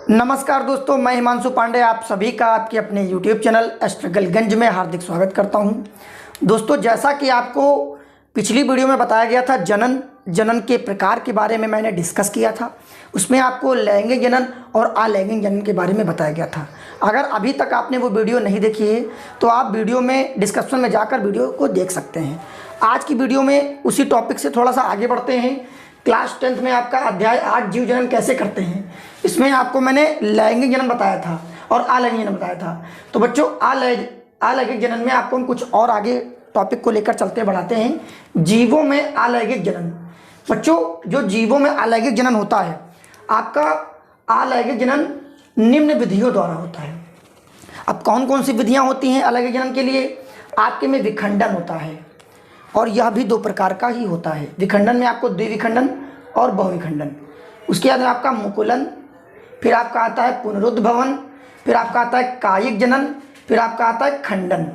नमस्कार दोस्तों, मैं हिमांशु पांडे आप सभी का आपके अपने YouTube चैनल स्ट्रगलगंज में हार्दिक स्वागत करता हूं। दोस्तों, जैसा कि आपको पिछली वीडियो में बताया गया था, जनन के प्रकार के बारे में मैंने डिस्कस किया था। उसमें आपको लैंगिक जनन और अलैंगिक जनन के बारे में बताया गया था। अगर अभी तक आपने वो वीडियो नहीं देखी है तो आप वीडियो में डिस्क्रिप्शन में जाकर वीडियो को देख सकते हैं। आज की वीडियो में उसी टॉपिक से थोड़ा सा आगे बढ़ते हैं। क्लास 10th में आपका अध्याय 8 जीव जनन कैसे करते हैं, इसमें आपको मैंने लैंगिक जनन बताया था और अलैंगिक जनन बताया था। तो बच्चों, अलैंगिक जनन में आपको हम कुछ और आगे टॉपिक को लेकर चलते बढ़ाते हैं। जीवों में अलैंगिक जनन। बच्चों, जो जीवों में अलैंगिक जनन होता है, आपका अलैंगिक जनन निम्न विधियों द्वारा होता है। अब कौन कौन सी विधियां होती हैं अलैंगिक जनन के लिए? आपके में विखंडन होता है, और यह भी दो प्रकार का ही होता है। विखंडन में आपको द्विविखंडन और बहुविखंडन। उसके बाद आपका मुकुलन, फिर आपका आता है पुनरुद्भवन, फिर आपका आता है कायिक जनन, फिर आपका आता है खंडन।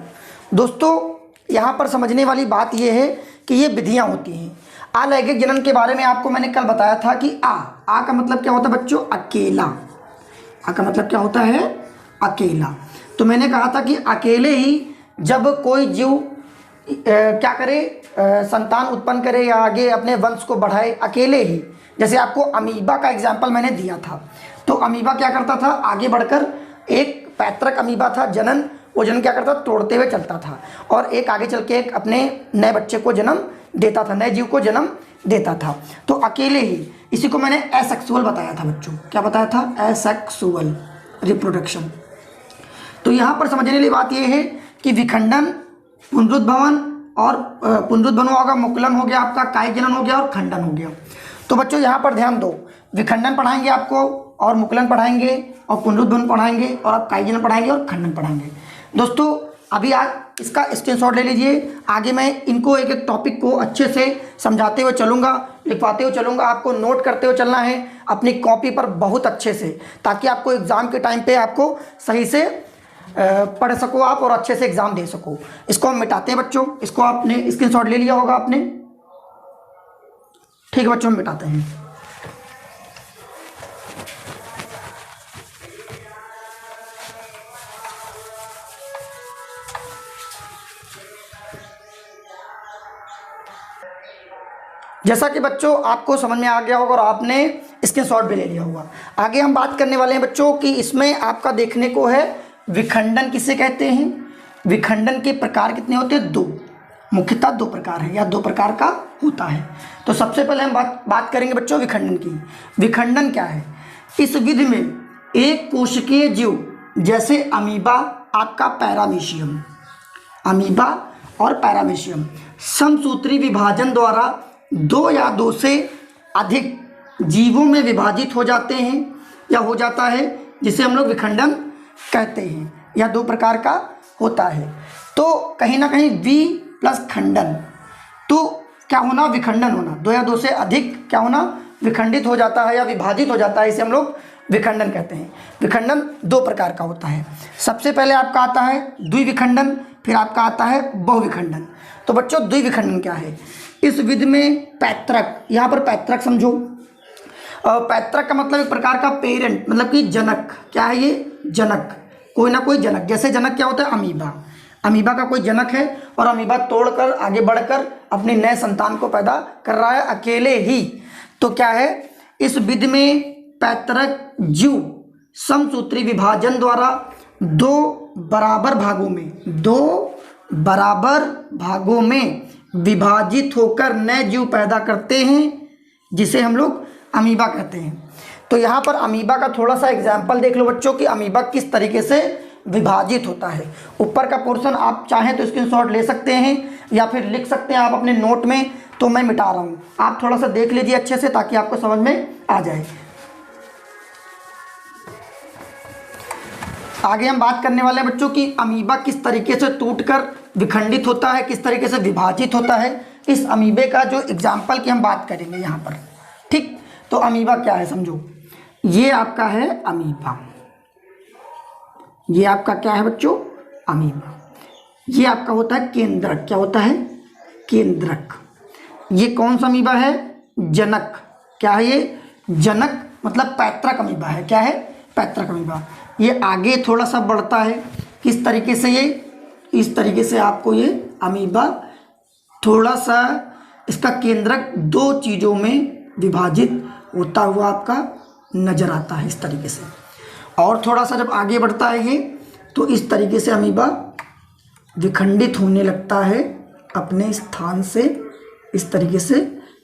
दोस्तों, यहाँ पर समझने वाली बात यह है कि ये विधियाँ होती हैं। अलैंगिक जनन के बारे में आपको मैंने कल बताया था कि आ का मतलब क्या होता है बच्चों? अकेला। आ का मतलब क्या होता है? अकेला। तो मैंने कहा था कि अकेले ही जब कोई जीव क्या करे, संतान उत्पन्न करे या आगे अपने वंश को बढ़ाए, अकेले ही। जैसे आपको अमीबा का एग्जाम्पल मैंने दिया था। तो अमीबा क्या करता था? आगे बढ़कर एक पैतृक अमीबा था जनन, वो जनन क्या करता? तोड़ते हुए चलता था, और एक आगे चल के एक अपने नए बच्चे को जन्म देता था, नए जीव को जन्म देता था। तो अकेले ही, इसी को मैंने एसेक्सुअल बताया था बच्चों। क्या बताया था? Asexual reproduction. तो यहाँ पर समझने वाली बात यह है कि विखंडन, पुनरुद्भवन और पुनरुद्भवन होगा, मुकुलन हो गया, आपका कायिक जनन हो गया और खंडन हो गया। तो बच्चों यहाँ पर ध्यान दो, विखंडन पढ़ाएंगे आपको, और मुकुलन पढ़ाएंगे, और पुनरुद्भवन पढ़ाएंगे, और आप कायिक जनन पढ़ाएंगे और खंडन पढ़ाएंगे। दोस्तों, अभी आज इसका स्क्रीनशॉट ले लीजिए। आगे मैं इनको एक एक टॉपिक को अच्छे से समझाते हुए चलूँगा, लिखवाते हुए चलूँगा। आपको नोट करते हुए चलना है अपनी कॉपी पर बहुत अच्छे से, ताकि आपको एग्ज़ाम के टाइम पे आपको सही से पढ़ सको आप और अच्छे से एग्जाम दे सको। इसको हम मिटाते हैं बच्चों। इसको आपने स्क्रीनशॉट ले लिया होगा आपने, ठीक है बच्चों, हम मिटाते हैं। जैसा कि बच्चों आपको समझ में आ गया होगा और आपने स्क्रीनशॉट भी ले लिया होगा। आगे हम बात करने वाले हैं बच्चों कि इसमें आपका देखने को है विखंडन किसे कहते हैं। विखंडन के प्रकार कितने होते हैं? दो, मुख्यतः दो प्रकार है या दो प्रकार का होता है। तो सबसे पहले हम बात करेंगे बच्चों विखंडन की। विखंडन क्या है? इस विधि में एक कोशिकीय जीव जैसे अमीबा, आपका पैरामीशियम, अमीबा और पैरामीशियम समसूत्री विभाजन द्वारा दो या दो से अधिक जीवों में विभाजित हो जाते हैं या हो जाता है, जिसे हम लोग विखंडन कहते हैं, या दो प्रकार का होता है। तो कहीं ना कहीं वि प्लस खंडन, तो क्या होना? विखंडन होना। दो या दो से अधिक क्या होना? विखंडित हो जाता है या विभाजित हो जाता है, इसे हम लोग विखंडन कहते हैं। विखंडन दो प्रकार का होता है। सबसे पहले आपका आता है द्विविखंडन, फिर आपका आता है बहुविखंडन। तो बच्चों, द्विविखंडन क्या है? इस विधि में पैतृक, यहाँ पर पैतृक समझो। पैतृक का मतलब एक प्रकार का पेरेंट, मतलब कि जनक। क्या है ये? जनक, कोई ना कोई जनक। जैसे जनक क्या होता है? अमीबा। अमीबा का कोई जनक है और अमीबा तोड़कर आगे बढ़कर अपने नए संतान को पैदा कर रहा है अकेले ही। तो क्या है? इस विधि में पैतृक जीव समसूत्री विभाजन द्वारा दो बराबर भागों में विभाजित होकर नए जीव पैदा करते हैं, जिसे हम लोग अमीबा कहते हैं। तो यहाँ पर अमीबा का थोड़ा सा एग्जाम्पल देख लो बच्चों कि अमीबा किस तरीके से विभाजित होता है। ऊपर का पोर्शन आप चाहें तो स्क्रीनशॉट ले सकते हैं या फिर लिख सकते हैं आप अपने नोट में। तो मैं मिटा रहा हूँ, आप थोड़ा सा देख लीजिए अच्छे से ताकि आपको समझ में आ जाए। आगे हम बात करने वाले हैं बच्चों कि अमीबा किस तरीके से टूटकर विखंडित होता है, किस तरीके से विभाजित होता है। इस अमीबे का जो एग्जाम्पल की हम बात करेंगे यहाँ पर, ठीक। तो अमीबा क्या है समझो। ये आपका है अमीबा, ये आपका क्या है बच्चों? अमीबा। ये आपका होता है केंद्रक। क्या होता है? केंद्रक। ये कौन सा अमीबा है? जनक। क्या है ये? जनक मतलब पैतृक अमीबा है। क्या है? पैतृक अमीबा। ये आगे थोड़ा सा बढ़ता है, किस तरीके से? ये इस तरीके से आपको ये अमीबा थोड़ा सा इसका केंद्रक दो चीज़ों में विभाजित होता हुआ आपका नजर आता है, इस तरीके से। और थोड़ा सा जब आगे बढ़ता है ये, तो इस तरीके से अमीबा विखंडित होने लगता है अपने स्थान से, इस तरीके से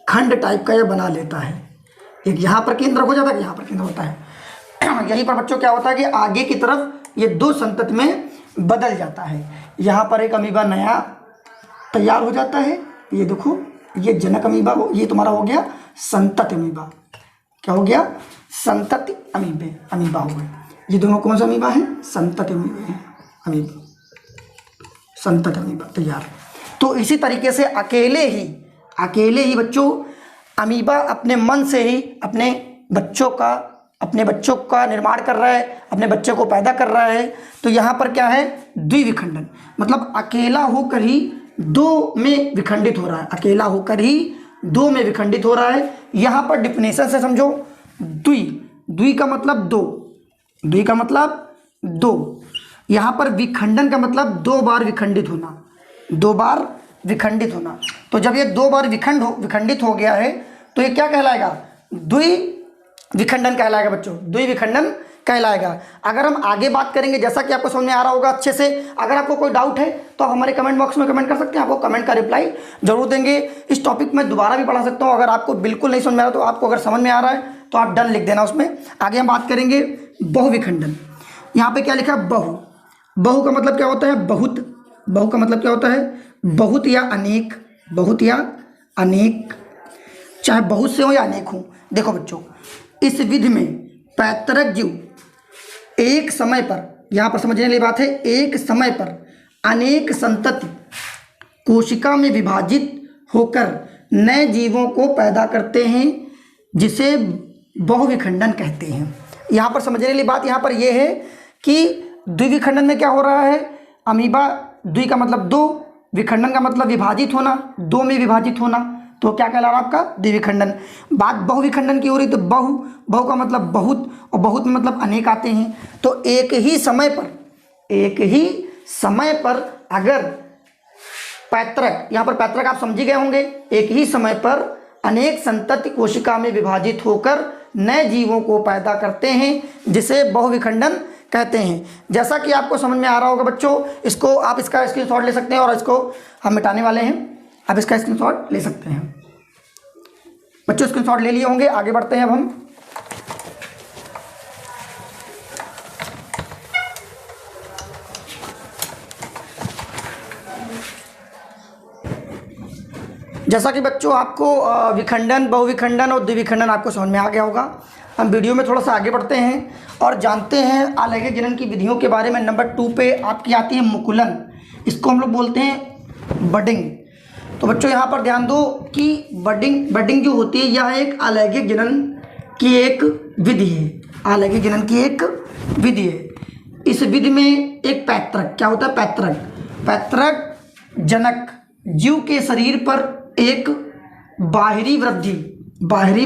खंड टाइप का यह बना लेता है। एक यहाँ पर केंद्रक हो जाता है, यहाँ पर केंद्र होता है। यहीं पर बच्चों क्या होता है कि आगे की तरफ ये दो संतति में बदल जाता है। यहाँ पर एक अमीबा नया तैयार हो जाता है। ये देखो, ये जनक अमीबा हो, ये तुम्हारा हो गया संतति अमीबा। क्या हो गया? संतति अमीबा हो गए। ये दोनों कौन सा अमीबा है? संतति अमीबा, संतति अमीबा तैयार। तो इसी तरीके से अकेले ही बच्चों अमीबा अपने मन से ही अपने बच्चों का निर्माण कर रहा है, अपने बच्चे को पैदा कर रहा है। तो यहाँ पर क्या है? द्विविखंडन, मतलब अकेला होकर ही दो में विखंडित हो रहा है। अकेला होकर ही दो में विखंडित हो रहा है। यहाँ पर डिफिनेशन से समझो, द्वि का मतलब दो, द्वि का मतलब दो। यहाँ पर विखंडन का मतलब दो बार विखंडित होना, दो बार विखंडित होना। तो जब ये दो बार विखंडित हो गया है, तो ये क्या कहलाएगा? द्विविखंडन कहलाएगा बच्चों, द्विविखंडन कहलाएगा। अगर हम आगे बात करेंगे, जैसा कि आपको समझ में आ रहा होगा अच्छे से, अगर आपको कोई डाउट है तो आप हमारे कमेंट बॉक्स में कमेंट कर सकते हैं, आपको कमेंट का रिप्लाई जरूर देंगे। इस टॉपिक में दोबारा भी पढ़ा सकता हूँ। अगर आपको बिल्कुल नहीं समझ में आ रहा, तो आपको अगर समझ में आ रहा है तो आप डन लिख देना उसमें। आगे हम बात करेंगे बहुविखंडन। यहाँ पे क्या लिखा है? बहु। बहु का मतलब क्या होता है? बहुत। बहु का मतलब क्या होता है? बहुत या अनेक, बहुत या अनेक, चाहे बहुत से हो या अनेक हो। देखो बच्चों, इस विधि में पैतृक जीव एक समय पर, यहाँ पर समझने वाली बात है, एक समय पर अनेक संतति कोशिका में विभाजित होकर नए जीवों को पैदा करते हैं, जिसे बहुविखंडन कहते हैं। यहाँ पर समझने वाली बात यहाँ पर यह है कि द्विविखंडन में क्या हो रहा है? अमीबा, द्वि का मतलब दो, विखंडन का मतलब विभाजित होना, दो में विभाजित होना, तो क्या कहला रहा आपका? द्विविखंडन। बात बहुविखंडन की हो रही, तो बहु का मतलब बहुत, और बहुत में मतलब अनेक आते हैं। तो एक ही समय पर अगर पैतृक, यहाँ पर पैतृक आप समझ गए होंगे, एक ही समय पर अनेक संतति कोशिका में विभाजित होकर नए जीवों को पैदा करते हैं, जिसे बहुविखंडन कहते हैं। जैसा कि आपको समझ में आ रहा होगा बच्चों, इसको आप इसका स्क्रीनशॉट ले सकते हैं, और इसको हम मिटाने वाले हैं। आप इसका स्क्रीनशॉट ले सकते हैं। बच्चों स्क्रीनशॉट ले लिए होंगे। आगे बढ़ते हैं अब हम। जैसा कि बच्चों आपको विखंडन, बहुविखंडन और द्विविखंडन आपको समझ में आ गया होगा। हम वीडियो में थोड़ा सा आगे बढ़ते हैं और जानते हैं अलैंगिक जनन की विधियों के बारे में। नंबर 2 पे आपकी आती है मुकुलन। इसको हम लोग बोलते हैं बडिंग। तो बच्चों यहाँ पर ध्यान दो कि बडिंग जो होती है, यह एक अलैंगिक जनन की एक विधि है। अलैंगिक जनन की एक विधि है। इस विधि में एक पैतृक, क्या होता है? पैतृक जनक जीव के शरीर पर एक बाहरी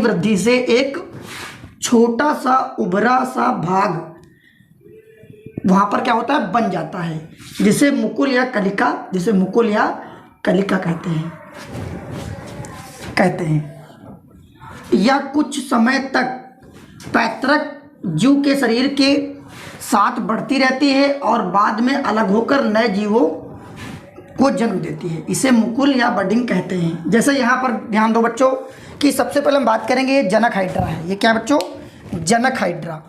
वृद्धि से एक छोटा सा उभरा सा भाग वहां पर क्या होता है? बन जाता है, जिसे मुकुल या कलिका कहते हैं। यह कुछ समय तक पैतृक जीव के शरीर के साथ बढ़ती रहती है और बाद में अलग होकर नए जीवों को जन्म देती है। इसे मुकुल या बडिंग कहते हैं। जैसे यहाँ पर ध्यान दो बच्चों कि सबसे पहले हम बात करेंगे, ये जनक हाइड्रा है। ये क्या बच्चों? जनक हाइड्रा।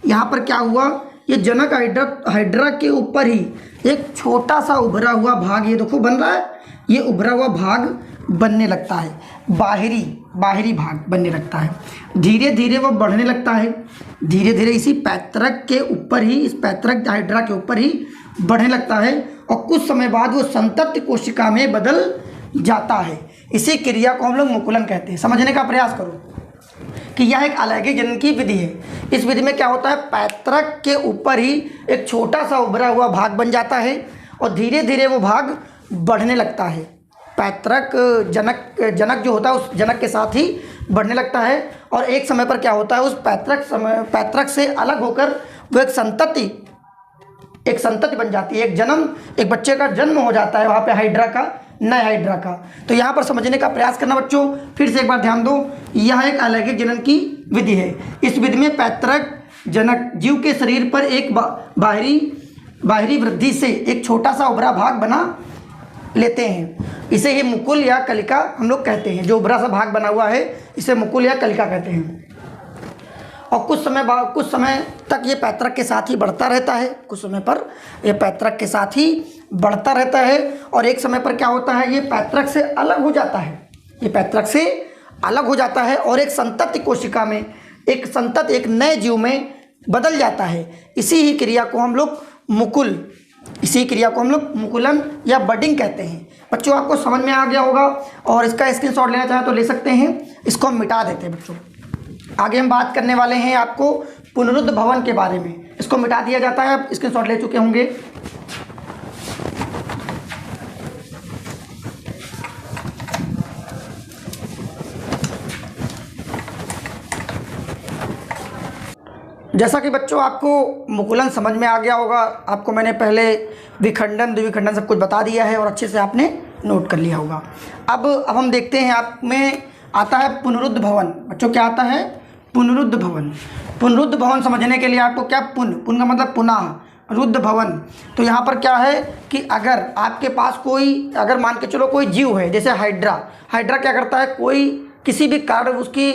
यहाँ पर क्या हुआ? ये जनक हाइड्रा के ऊपर ही एक छोटा सा उभरा हुआ भाग, ये देखो बन रहा है। ये उभरा हुआ भाग बनने लगता है, बाहरी भाग बनने लगता है। धीरे धीरे वो बढ़ने लगता है, धीरे धीरे इसी पैतृक के ऊपर ही, इस पैतृक हाइड्रा के ऊपर ही बढ़ने लगता है, और कुछ समय बाद वो संतति कोशिका में बदल जाता है। इसी क्रिया को हम लोग मुकुलन कहते हैं। समझने का प्रयास करो कि यह एक अलैंगिक जनन की विधि है। इस विधि में क्या होता है? पैतृक के ऊपर ही एक छोटा सा उभरा हुआ भाग बन जाता है और धीरे धीरे वो भाग बढ़ने लगता है, पैतृक जनक जो होता है उस जनक के साथ ही बढ़ने लगता है, और एक समय पर क्या होता है, उस पैतृक से अलग होकर वो एक संतति बन जाती है, एक बच्चे का जन्म हो जाता है वहाँ पे हाइड्रा का, नए हाइड्रा का। तो यहाँ पर समझने का प्रयास करना बच्चों, फिर से एक बार ध्यान दो, यह एक अलैंगिक जनन की विधि है। इस विधि में पैतृक जनक जीव के शरीर पर एक बाहरी वृद्धि से एक छोटा सा उभरा भाग बना लेते हैं, इसे ही मुकुल या कलिका हम लोग कहते हैं। जो उभरा सा भाग बना हुआ है इसे मुकुल या कलिका कहते हैं। और कुछ समय तक ये पैतृक के साथ ही बढ़ता रहता है, कुछ समय पर ये पैतृक के साथ ही बढ़ता रहता है, और एक समय पर क्या होता है, ये पैतृक से अलग हो जाता है, ये पैतृक से अलग हो जाता है और एक संतति कोशिका में, एक नए जीव में बदल जाता है। इसी क्रिया को हम लोग मुकुलन या बडिंग कहते हैं। बच्चों आपको समझ में आ गया होगा, और इसका स्क्रीनशॉट लेना चाहें तो ले सकते हैं, इसको हम मिटा देते हैं बच्चों। आगे हम बात करने वाले हैं आपको पुनरुद्ध भवन के बारे में, इसको मिटा दिया जाता है, आप स्क्रीनशॉट ले चुके होंगे। जैसा कि बच्चों आपको मुकुलन समझ में आ गया होगा, आपको मैंने पहले विखंडन द्विविखंडन सब कुछ बता दिया है और अच्छे से आपने नोट कर लिया होगा। अब हम देखते हैं, आप में आता है पुनरुद्ध भवन। बच्चों क्या आता है, पुनरुद्ध भवन। पुनरुद्ध भवन समझने के लिए आपको क्या, पुन का मतलब पुनः, रुद्ध भवन। तो यहाँ पर क्या है कि अगर आपके पास अगर मान के चलो कोई जीव है, जैसे हाइड्रा क्या करता है, किसी भी कारण उसकी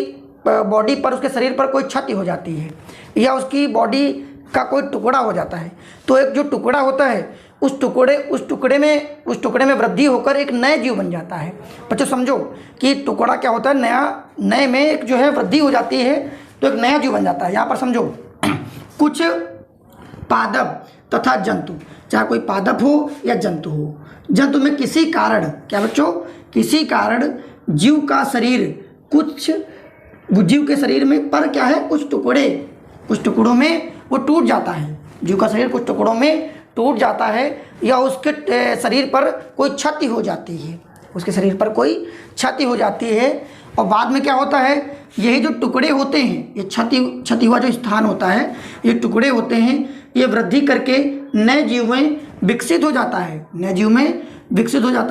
बॉडी पर, उसके शरीर पर कोई क्षति हो जाती है या उसकी बॉडी का कोई टुकड़ा हो जाता है, तो एक जो टुकड़ा होता है उस टुकड़े में वृद्धि होकर एक नए जीव बन जाता है। बच्चों समझो कि टुकड़ा क्या होता है, नए में एक जो है वृद्धि हो जाती है तो एक नया जीव बन जाता है। यहाँ पर समझो कुछ पादप तथा जंतु, चाहे कोई पादप हो या जंतु हो, जंतु में किसी कारण, क्या बच्चों, किसी कारण जीव के शरीर में पर क्या है, कुछ टुकड़ों में वो टूट जाता है, जीव का शरीर कुछ टुकड़ों में टूट जाता है, या उसके शरीर पर कोई क्षति हो जाती है, और बाद में क्या होता है, यही जो टुकड़े होते हैं, ये क्षति हुआ जो स्थान होता है, ये टुकड़े होते हैं, ये वृद्धि करके नए जीव में विकसित हो जाता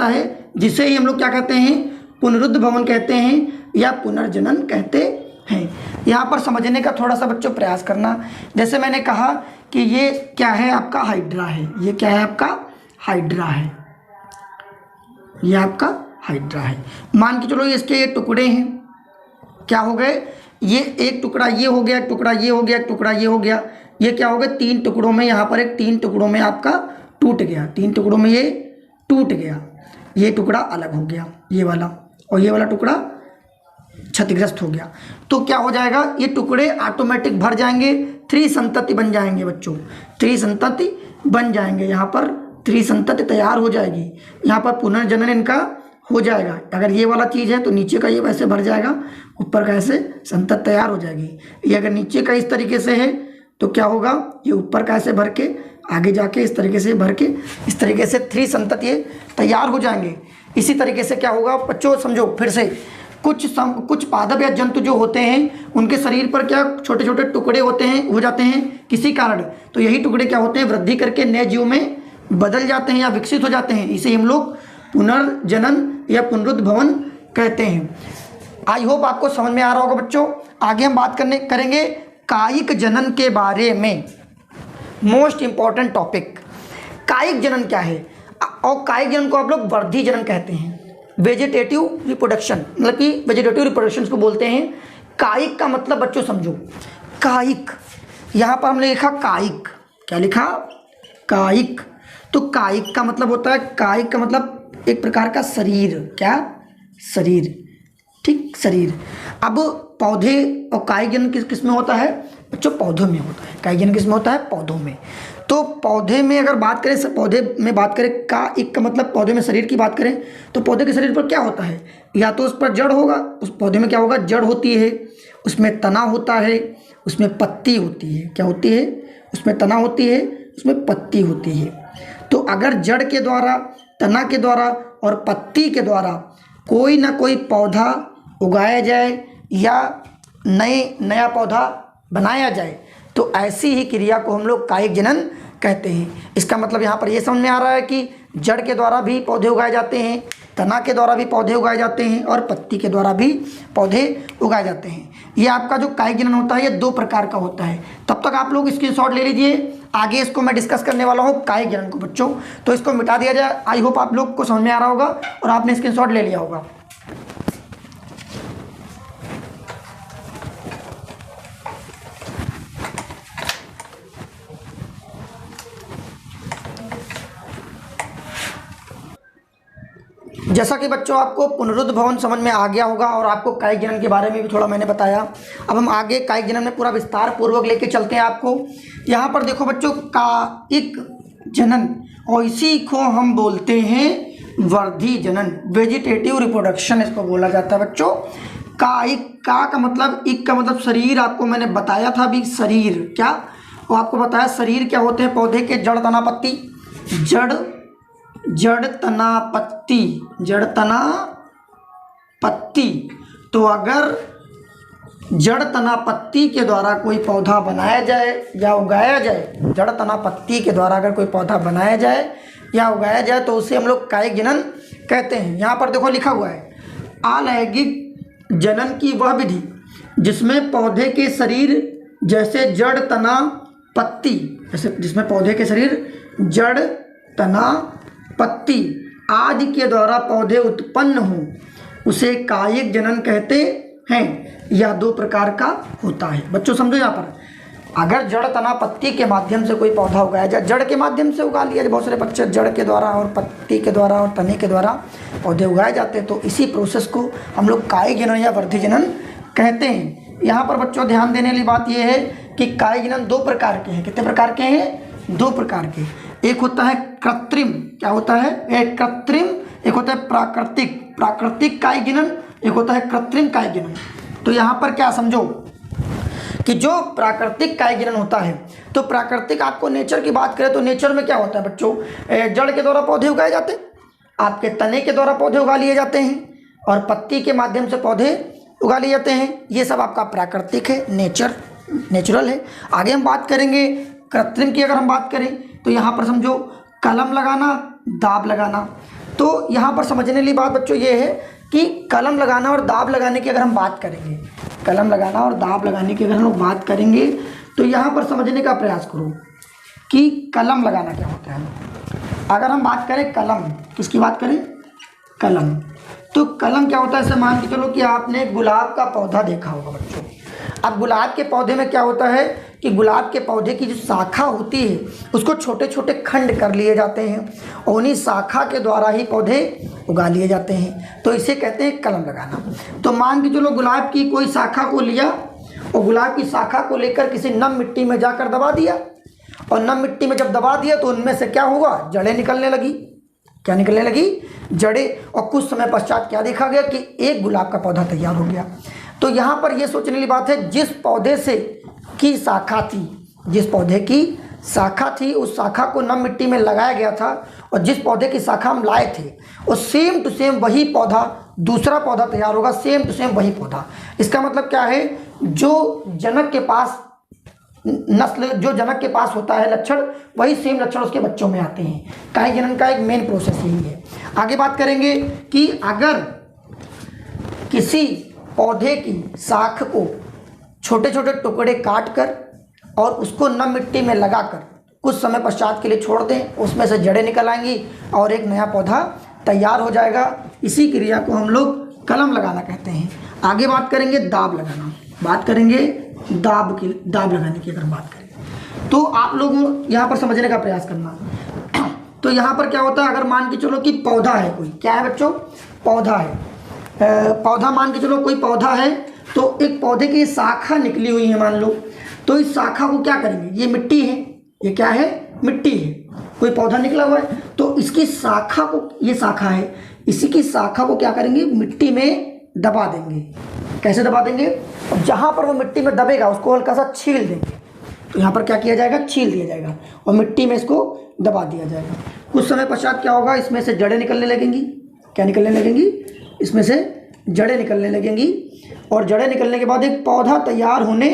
है, जिसे ही हम लोग क्या कहते हैं, पुनरुद्ध भवन कहते हैं या पुनर्जनन कहते हैं। यहाँ पर समझने का थोड़ा सा बच्चों प्रयास करना, जैसे मैंने कहा कि ये क्या है, आपका हाइड्रा है, ये क्या है, आपका हाइड्रा है, ये आपका हाइड्रा है। मान के चलो इसके ये टुकड़े हैं, क्या हो गए, ये एक टुकड़ा ये हो गया, एक टुकड़ा ये हो गया, एक टुकड़ा ये हो गया, ये क्या हो गया, 3 टुकड़ों में, यहाँ पर एक 3 टुकड़ों में आपका टूट गया, 3 टुकड़ों में ये टूट गया, ये टुकड़ा अलग हो गया, ये वाला, और ये वाला टुकड़ा क्षतिग्रस्त हो गया। तो क्या हो जाएगा, ये टुकड़े ऑटोमेटिक भर जाएंगे, 3 संतति बन जाएंगे बच्चों, 3 संतति बन जाएंगे। यहाँ पर 3 संतति तैयार हो जाएगी, यहाँ पर पुनर्जनन इनका हो जाएगा। अगर ये वाला चीज़ है तो नीचे का ये वैसे भर जाएगा, ऊपर का ऐसे संतति तैयार हो जाएगी। ये अगर नीचे का इस तरीके से है तो क्या होगा, ये ऊपर का ऐसे भर के आगे जाके इस तरीके से भर के, इस तरीके से 3 संतति ये तैयार हो जाएंगे। इसी तरीके से क्या होगा बच्चों, समझो फिर से, कुछ पादप या जंतु जो होते हैं उनके शरीर पर क्या छोटे छोटे टुकड़े हो जाते हैं किसी कारण, तो यही टुकड़े क्या होते हैं, वृद्धि करके नए जीव में बदल जाते हैं या विकसित हो जाते हैं। इसे हम लोग पुनर्जनन या पुनरुद्ध भवन कहते हैं। आई होप आपको समझ में आ रहा होगा बच्चों। आगे हम बात करेंगे कायिक जनन के बारे में, मोस्ट इंपॉर्टेंट टॉपिक। कायिक जनन क्या है, और कायिक जनन को आप लोग वर्धी जनन कहते हैं, वेजिटेटिव रिप्रोडक्शन, मतलब कि वेजिटेटिव रिप्रोडक्शन को बोलते हैं। कायिक का मतलब बच्चों समझो, कायिक, यहाँ पर हमने लिखा कायिक, क्या लिखा, कायिक। तो कायिक का मतलब होता है, कायिक का मतलब एक प्रकार का शरीर, क्या, शरीर, ठीक, शरीर। अब पौधे और कायिक जनन किस में होता है बच्चों, पौधों में होता है। कायिक जनन किस में होता है, पौधों में। तो पौधे में अगर बात करें, पौधे में बात करें कायिक का मतलब पौधे में शरीर की बात करें तो पौधे के शरीर पर क्या होता है, या तो उस पर जड़ होगा, उस पौधे में क्या होगा, जड़ होती है, उसमें तना होता है, उसमें पत्ती होती है, क्या होती है, उसमें तना होती है, उसमें पत्ती होती है। तो अगर जड़ के द्वारा, तना के द्वारा और पत्ती के द्वारा कोई ना कोई पौधा उगाया जाए या नया पौधा बनाया जाए तो ऐसी ही क्रिया को हम लोग कायिक जनन कहते हैं। इसका मतलब यहाँ पर ये समझ में आ रहा है कि जड़ के द्वारा भी पौधे उगाए जाते हैं, तना के द्वारा भी पौधे उगाए जाते हैं और पत्ती के द्वारा भी पौधे उगाए जाते हैं। ये आपका जो कायिक जनन होता है ये 2 प्रकार का होता है। तब तक आप लोग स्क्रीनशॉट ले लीजिए, आगे इसको मैं डिस्कस करने वाला हूँ कायिक जनन को बच्चों, तो इसको मिटा दिया जाए। आई होप आप लोग को समझ में आ रहा होगा और आपने स्क्रीनशॉट ले लिया होगा। जैसा कि बच्चों आपको पुनरुद्ध भवन समझ में आ गया होगा और आपको कायिक जनन के बारे में भी थोड़ा मैंने बताया। अब हम आगे कायिक जनन में पूरा विस्तार पूर्वक लेके चलते हैं आपको। यहाँ पर देखो बच्चों, कायिक जनन और इसी को हम बोलते हैं वर्धी जनन, वेजिटेटिव रिप्रोडक्शन इसको बोला जाता है बच्चों। कायिक का मतलब, इक का मतलब शरीर, आपको मैंने बताया था अभी शरीर क्या, वो आपको बताया शरीर क्या होते हैं पौधे के, जड़ तना पत्ती, जड़ तना पत्ती। तो अगर जड़ तना पत्ती के द्वारा कोई पौधा बनाया जाए या उगाया जाए, जड़ तना पत्ती के द्वारा अगर कोई पौधा बनाया जाए या उगाया जाए तो उसे हम लोग कायिक जनन कहते हैं। यहाँ पर देखो लिखा हुआ है, अलैंगिक जनन की वह विधि जिसमें पौधे के शरीर जैसे जड़ तना पत्ती, जैसे जिसमें पौधे के शरीर जड़ तना पत्ती आदि के द्वारा पौधे उत्पन्न हों उसे कायिक जनन कहते हैं। यह 2 प्रकार का होता है बच्चों, समझो। यहाँ पर अगर जड़ तना पत्ती के माध्यम से कोई पौधा उगाया जाए, जड़ के माध्यम से उगा लिया जाए, बहुत सारे बच्चे जड़ के द्वारा और पत्ती के द्वारा और तने के द्वारा पौधे उगाए जाते हैं, तो इसी प्रोसेस को हम लोग कायिक जनन या वर्धी जनन कहते हैं। यहाँ पर बच्चों ध्यान देने वाली बात यह है कि कायिक जनन 2 प्रकार के हैं। कितने प्रकार के हैं? 2 प्रकार के। एक होता है कृत्रिम, क्या होता है? एक कृत्रिम, एक होता है प्राकृतिक कायिक जनन, एक होता है कृत्रिम कायिक जनन। तो यहाँ पर क्या समझो कि जो प्राकृतिक कायिक जनन होता है, तो प्राकृतिक आपको नेचर की बात करें तो नेचर में क्या होता है बच्चों, जड़ के द्वारा पौधे उगाए जाते हैं, आपके तने के द्वारा पौधे उगा लिए जाते हैं और पत्ती के माध्यम से पौधे उगा लिए जाते हैं। ये सब आपका प्राकृतिक है, नेचुरल है। आगे हम बात करेंगे कृत्रिम की। अगर हम बात करें तो यहाँ पर समझो कलम लगाना, दाब लगाना। तो यहाँ पर समझने वाली बात बच्चों ये है कि कलम लगाना और दाब लगाने की अगर हम बात करेंगे, कलम लगाना और दाब लगाने की अगर हम लोग बात करेंगे तो यहाँ पर समझने का प्रयास करो कि कलम लगाना क्या होता है। अगर हम बात करें कलम, किसकी बात करें? कलम। तो कलम क्या होता है? ऐसे मान के चलो कि आपने गुलाब का पौधा देखा होगा बच्चों। अब गुलाब के पौधे में क्या होता है कि गुलाब के पौधे की जो शाखा होती है उसको छोटे छोटे खंड कर लिए जाते हैं और उन्हीं शाखा के द्वारा ही पौधे उगा लिए जाते हैं, तो इसे कहते हैं कलम लगाना। तो मान के चलो गुलाब की कोई शाखा को लिया और गुलाब की शाखा को लेकर किसी नम मिट्टी में जाकर दबा दिया और नम मिट्टी में जब दबा दिया तो उनमें से क्या हुआ? जड़ें निकलने लगी। क्या निकलने लगी? जड़ें। और कुछ समय पश्चात क्या देखा गया कि एक गुलाब का पौधा तैयार हो गया। तो यहाँ पर यह सोचने वाली बात है, जिस पौधे से की शाखा थी, जिस पौधे की शाखा थी उस शाखा को नम मिट्टी में लगाया गया था और जिस पौधे की शाखा हम लाए थे और सेम टू सेम वही पौधा, दूसरा पौधा तैयार होगा, सेम टू सेम वही पौधा। इसका मतलब क्या है? जो जनक के पास नस्ल, जो जनक के पास होता है लक्षण, वही सेम लक्षण उसके बच्चों में आते हैं। कायिक जनन का एक मेन प्रोसेस यही है। आगे बात करेंगे कि अगर किसी पौधे की शाख को छोटे छोटे टुकड़े काट कर और उसको नम मिट्टी में लगाकर कुछ समय पश्चात के लिए छोड़ दें, उसमें से जड़ें निकल आएंगी और एक नया पौधा तैयार हो जाएगा। इसी क्रिया को हम लोग कलम लगाना कहते हैं। आगे बात करेंगे दाब लगाना, बात करेंगे दाब लगाने की। अगर बात करें तो आप लोग यहाँ पर समझने का प्रयास करना। तो यहाँ पर क्या होता है, अगर मान के चलो कि पौधा है कोई, क्या है बच्चों? पौधा है। पौधा मान के चलो कोई पौधा है, तो एक पौधे की शाखा निकली हुई है मान लो, तो इस शाखा को क्या करेंगे? ये मिट्टी है, ये क्या है? मिट्टी है। कोई पौधा निकला हुआ है तो इसकी शाखा को, ये शाखा है, इसी की शाखा को क्या करेंगे? मिट्टी में दबा देंगे। कैसे दबा देंगे? और जहाँ पर वो मिट्टी में दबेगा उसको हल्का सा छील देंगे। तो यहाँ पर क्या किया जाएगा? छील दिया जाएगा और मिट्टी में इसको दबा दिया जाएगा। कुछ समय पश्चात क्या होगा? इसमें से जड़ें निकलने लगेंगी क्या निकलने लगेंगी, इसमें से जड़ें निकलने लगेंगी और जड़ें निकलने के बाद एक पौधा तैयार होने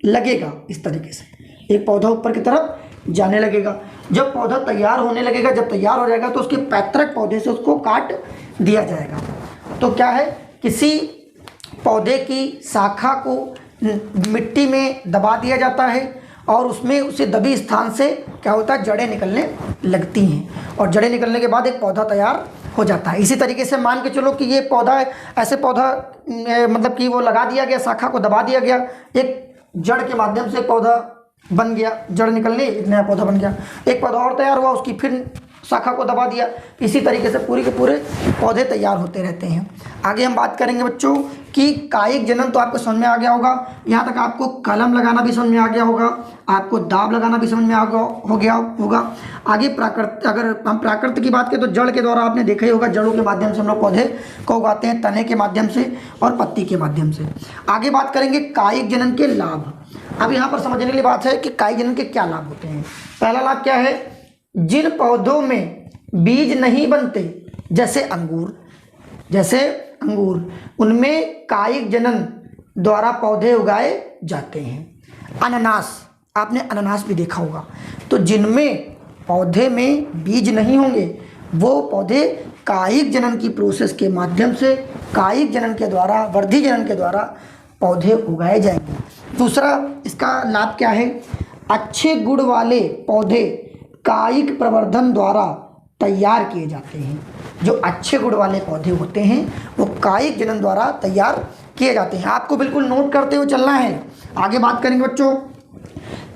लगेगा। इस तरीके से एक पौधा ऊपर की तरफ जाने लगेगा। जब पौधा तैयार होने लगेगा, जब तैयार हो जाएगा तो उसके पैतृक पौधे से उसको काट दिया जाएगा। तो क्या है, किसी पौधे की शाखा को मिट्टी में दबा दिया जाता है और उसमें उसे दबी स्थान से क्या होता है, जड़ें निकलने लगती हैं और जड़ें निकलने के बाद एक पौधा तैयार हो जाता है। इसी तरीके से मान के चलो कि ये पौधा ऐसे पौधा मतलब कि वो लगा दिया गया, शाखा को दबा दिया गया, एक जड़ के माध्यम से पौधा बन गया, जड़ निकलने एक नया पौधा बन गया, एक पौधा और तैयार हुआ, उसकी फिर शाखा को दबा दिया। इसी तरीके से पूरे के पूरे पौधे तैयार होते रहते हैं। आगे हम बात करेंगे बच्चों कि कायिक जनन तो आपको समझ में आ गया होगा। यहाँ तक आपको कलम लगाना भी समझ में आ गया होगा, आपको दाब लगाना भी समझ में हो गया होगा। आगे प्राकृत अगर हम प्राकृत की बात करें तो जड़ के द्वारा आपने देखा ही होगा, जड़ों के माध्यम से हम लोग पौधे को उगाते हैं, तने के माध्यम से और पत्ती के माध्यम से। आगे बात करेंगे कायिक जनन के लाभ। अब यहाँ पर समझने के लिए बात है कि कायिक जनन के क्या लाभ होते हैं। पहला लाभ क्या है, जिन पौधों में बीज नहीं बनते जैसे अंगूर, उनमें कायिक जनन द्वारा पौधे उगाए जाते हैं। अनानास, आपने अनानास भी देखा होगा। तो जिनमें पौधे में बीज नहीं होंगे वो पौधे कायिक जनन की प्रोसेस के माध्यम से, कायिक जनन के द्वारा, वर्धी जनन के द्वारा पौधे उगाए जाएंगे। दूसरा इसका लाभ क्या है, अच्छे गुण वाले पौधे कायिक प्रवर्धन द्वारा तैयार किए जाते हैं। जो अच्छे गुण वाले पौधे होते हैं वो कायिक जनन द्वारा तैयार किए जाते हैं। आपको बिल्कुल नोट करते हुए चलना है। आगे बात करेंगे बच्चों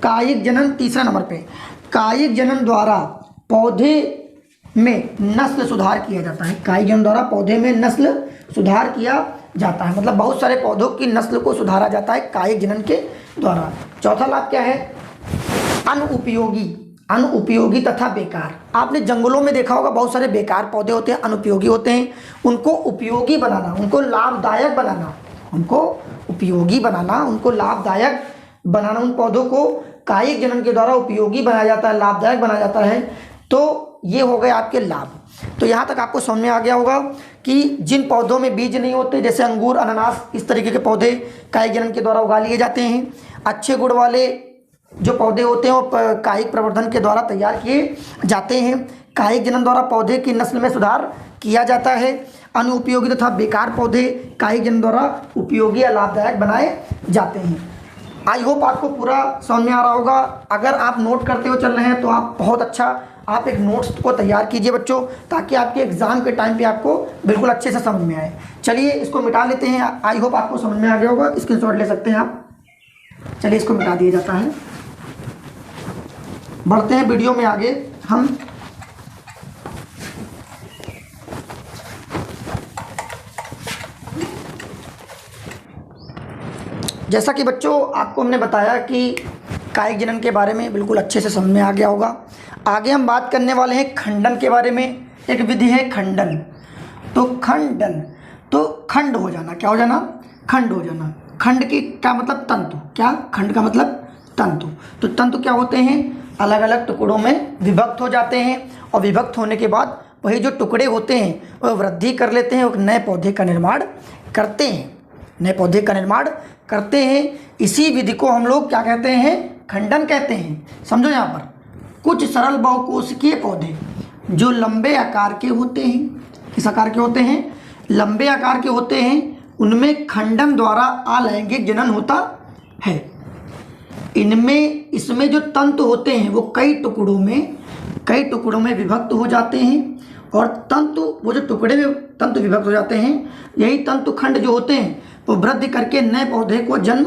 कायिक जनन, तीसरा नंबर पे कायिक जनन द्वारा पौधे में नस्ल सुधार किया जाता है। कायिक जनन द्वारा पौधे में नस्ल सुधार किया जाता है, मतलब बहुत सारे पौधों की नस्ल को सुधारा जाता है कायिक जनन के द्वारा। चौथा लाभ क्या है, अनुपयोगी तथा बेकार। आपने जंगलों में देखा होगा, बहुत सारे बेकार पौधे होते हैं, अनुपयोगी होते हैं। उनको उपयोगी बनाना, उनको लाभदायक बनाना, उनको लाभदायक बनाना, उन पौधों को कायिक जनन के द्वारा उपयोगी बनाया जाता है, लाभदायक बनाया जाता है। तो ये हो गए आपके लाभ। तो यहाँ तक आपको समझ में आ गया होगा कि जिन पौधों में बीज नहीं होते जैसे अंगूर, अनानास, इस तरीके के पौधे कायिक जनन के द्वारा उगा लिए जाते हैं। अच्छे गुण वाले जो पौधे होते हैं वो कायिक प्रवर्धन के द्वारा तैयार किए जाते हैं। कायिक जनन द्वारा पौधे की नस्ल में सुधार किया जाता है। अनुपयोगी तथा बेकार पौधे कायिक जनन द्वारा उपयोगी या लाभदायक बनाए जाते हैं। आई होप आपको पूरा समझ में आ रहा होगा। अगर आप नोट करते हुए चल रहे हैं तो आप बहुत अच्छा, आप एक नोट्स को तैयार कीजिए बच्चों, ताकि आपके एग्जाम के टाइम पे आपको बिल्कुल अच्छे से समझ में आए। चलिए इसको मिटा लेते हैं। आई होप आपको समझ में आ गया होगा, स्क्रीनशॉट ले सकते हैं आप। चलिए इसको मिटा दिया जाता है। बढ़ते हैं वीडियो में आगे हम। जैसा कि बच्चों आपको हमने बताया कि कायिक जनन के बारे में बिल्कुल अच्छे से समझ में आ गया होगा। आगे हम बात करने वाले हैं खंडन के बारे में। एक विधि है खंडन। तो खंडन तो खंड हो जाना, क्या हो जाना, खंड हो जाना। खंड की क्या मतलब, तंतु। क्या, खंड का मतलब तंतु। तो तंतु क्या होते हैं, अलग अलग टुकड़ों में विभक्त हो जाते हैं और विभक्त होने के बाद वही जो टुकड़े होते हैं वह वृद्धि कर लेते हैं और नए पौधे का निर्माण करते हैं। इसी विधि को हम लोग क्या कहते हैं, खंडन कहते हैं। समझो यहाँ पर कुछ सरल बहुकोशिकीय पौधे जो लंबे आकार के होते हैं, किस आकार के होते हैं, लंबे आकार के होते हैं, उनमें खंडन द्वारा अलैंगिक जनन होता है। इसमें जो तंतु होते हैं वो कई टुकड़ों में विभक्त हो जाते हैं और वो जो टुकड़े में तंतु विभक्त हो जाते हैं, यही तंतु खंड जो होते हैं वो वृद्धि करके नए पौधे को जन्म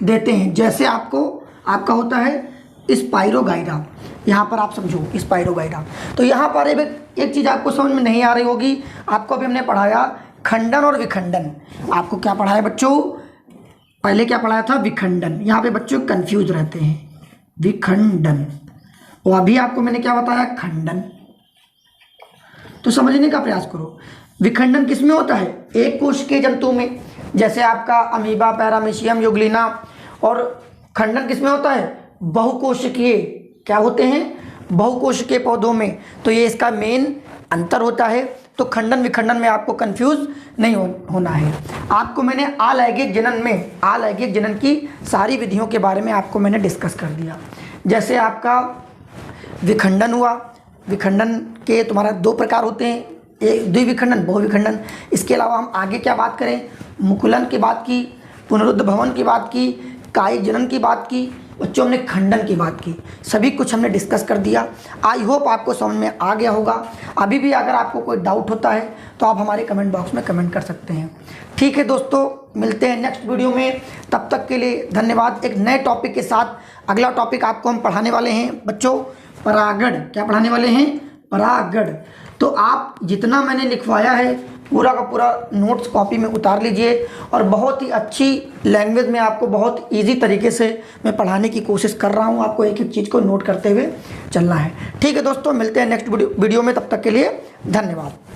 देते हैं। जैसे आपका होता है स्पाइरोगाइरा। यहाँ पर आप समझो स्पाइरोगाइरा। तो यहाँ पर एक चीज़ आपको समझ में नहीं आ रही होगी, आपको अभी हमने पढ़ाया खंडन और विखंडन। आपको क्या पढ़ाया बच्चों, पहले क्या पढ़ाया था, विखंडन। यहाँ पे बच्चों कंफ्यूज रहते हैं, विखंडन, और अभी आपको मैंने क्या बताया, खंडन। तो समझने का प्रयास करो। विखंडन किसमें होता है, एक कोशिकीय जंतु में, जैसे आपका अमीबा, पैरामीशियम, युगलिना। और खंडन किसमें होता है, बहुकोशिकीय, क्या होते हैं, बहुकोशिकीय पौधों में। तो ये इसका मेन अंतर होता है। तो खंडन विखंडन में आपको कंफ्यूज नहीं होना है। आपको मैंने अलैंगिक जनन की सारी विधियों के बारे में आपको मैंने डिस्कस कर दिया। जैसे आपका विखंडन हुआ, विखंडन के तुम्हारा 2 प्रकार होते हैं, एक द्विविखंडन, बहुविखंडन। इसके अलावा हम आगे क्या बात करें, मुकुलन की बात की, पुनरुद्भवन की बात की, कायिक जनन की बात की, बच्चों हमने खंडन की बात की, सभी कुछ हमने डिस्कस कर दिया। आई होप आपको समझ में आ गया होगा। अभी भी अगर आपको कोई डाउट होता है तो आप हमारे कमेंट बॉक्स में कमेंट कर सकते हैं। ठीक है दोस्तों, मिलते हैं नेक्स्ट वीडियो में, तब तक के लिए धन्यवाद। एक नए टॉपिक के साथ अगला टॉपिक आपको हम पढ़ाने वाले हैं बच्चों, परागण। क्या पढ़ाने वाले हैं? परागण। तो आप जितना मैंने लिखवाया है पूरा का पूरा नोट्स कॉपी में उतार लीजिए, और बहुत ही अच्छी लैंग्वेज में आपको बहुत इजी तरीके से मैं पढ़ाने की कोशिश कर रहा हूँ। आपको एक एक चीज़ को नोट करते हुए चलना है। ठीक है दोस्तों, मिलते हैं नेक्स्ट वीडियो में, तब तक के लिए धन्यवाद।